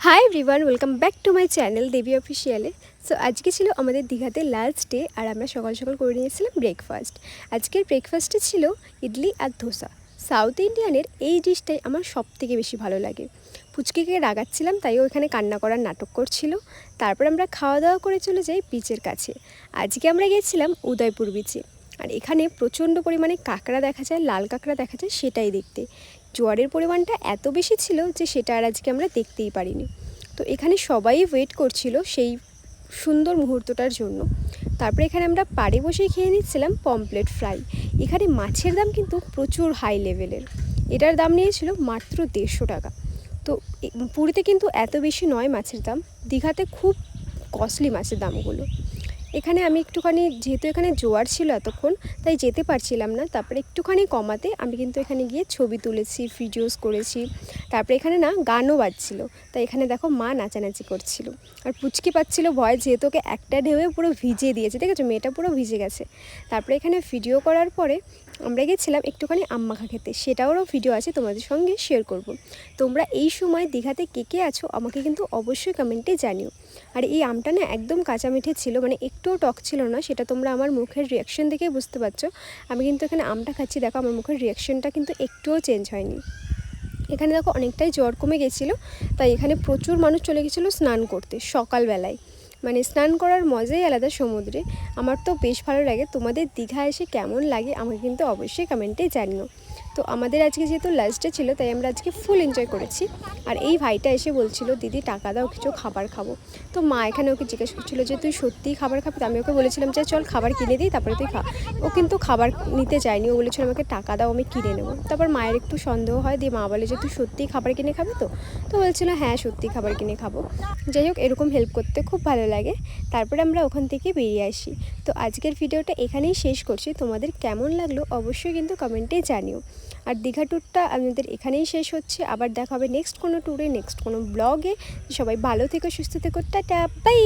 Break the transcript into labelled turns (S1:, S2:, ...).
S1: High everyone, welcome back to my channel Debi অফিসিয়ালে। So আজকে ছিল আমাদের দীঘাতে লাস্ট ডে, আর আমরা সকাল সকাল করে নিয়েছিলাম ব্রেকফাস্ট। আজকের ব্রেকফাস্টে ছিল ইডলি আর ধোসা। সাউথ ইন্ডিয়ানের এই ডিশটাই আমার সব থেকে বেশি ভালো লাগে। পুচকিকে রাগাচ্ছিলাম, তাইও এখানে কান্না করার নাটক করছিল। তারপর আমরা খাওয়া দাওয়া করে চলে যাই বিচের কাছে। আজকে আমরা গিয়েছিলাম উদয়পুর বিচে, আর এখানে প্রচণ্ড পরিমাণে কাঁকড়া দেখা যায়, লাল কাঁকড়া দেখা যায়, সেটাই দেখতে। জোয়ারের পরিমাণটা এত বেশি ছিল যে সেটা আর আজকে আমরা দেখতেই পারিনি। তো এখানে সবাই ওয়েট করছিল সেই সুন্দর মুহূর্তটার জন্য। তারপরে এখানে আমরা পাড়ে বসেই খেয়ে নিচ্ছিলাম পমপ্লেট ফ্রাই। এখানে মাছের দাম কিন্তু প্রচুর হাই লেভেলের। এটার দাম নিয়েছিল মাত্র 150 টাকা। তো পুরীতে কিন্তু এত বেশি নয় মাছের দাম, দীঘাতে খুব কস্টলি মাছের দামগুলো। এখানে আমি একটুখানি, যেহেতু এখানে জোয়ার ছিল এতক্ষণ, তাই যেতে পারছিলাম না। তারপরে একটুখানি কমাতে আমি কিন্তু এখানে গিয়ে ছবি তুলেছি, ভিডিওস করেছি। তারপরে এখানে না গানও বাজছিল, তাই এখানে দেখো মা নাচানাচি করছিল। আর পুচকি পাচ্ছিল ভয়, যেহেতু ওকে একটা ঢেউয়ে পুরো ভিজিয়ে দিয়েছে, দেখেছো মেয়েটা পুরো ভিজে গেছে। তারপরে এখানে ভিডিও করার পরে আমরা গেছিলাম একটুখানি আম মাখা খেতে, সেটারও ভিডিও আছে, তোমাদের সঙ্গে শেয়ার করব। তোমরা এই সময় দীঘাতে কে কে আছো আমাকে কিন্তু অবশ্যই কমেন্টে জানিও। আর এই আমটা না একদম কাঁচা মিঠে ছিল, মানে একটুও টক ছিল না, সেটা তোমরা আমার মুখের রিয়াকশন দেখেই বুঝতে পারছো। আমি কিন্তু এখানে আমটা খাচ্ছি, দেখো আমার মুখের রিয়াকশনটা কিন্তু একটুও চেঞ্জ হয়নি। এখানে দেখো অনেকটাই জ্বর কমে গেছিলো, তাই এখানে প্রচুর মানুষ চলে গেছিলো স্নান করতে সকালবেলায়। মানে স্নান করার মজাই আলাদা সমুদ্রে। আমার তো বেশ ভালো লাগে। তোমাদের দীঘা এসে কেমন লাগে আমাকে কিন্তু অবশ্যই কমেন্টে জানিও। তো আমাদের আজকে যেহেতু লাস্ট ডে ছিল, তাই আমরা আজকে ফুল এনজয় করেছি। আর এই ভাইটা এসে বলছিল দিদি টাকা দাও, কিছু খাবার খাবো। তো মা এখানে ওকে জিজ্ঞেস করছিলো যে তুই সত্যিই খাবার খাবি? তো আমি ওকে বলেছিলাম যে চল খাবার কিনে দিই, তারপরে তুই খা। ও কিন্তু খাবার নিতে চায়নি, ও বলেছিল আমাকে টাকা দাও, আমি কিনে নেবো। তারপর মায়ের একটু সন্দেহ হয়, দিয়ে মা বলে যে তুই সত্যিই খাবার কিনে খাবি তো? তো বলছিল হ্যাঁ সত্যিই খাবার কিনে খাবো। যাই হোক, এরকম হেল্প করতে খুব ভালো লাগে। তারপরে আমরা ওখান থেকে বেরিয়ে আসি। তো আজকের ভিডিওটা এখানেই শেষ করছি। তোমাদের কেমন লাগলো অবশ্যই কিন্তু কমেন্টে জানিও। আর দীঘা ট্যুরটা আমাদের এখানেই শেষ হচ্ছে। আবার দেখা হবে নেক্সট কোনো ট্যুরে, নেক্সট কোনো ব্লগে। সবাই ভালো থেকো, সুস্থ থেকো, টাটা, বাই।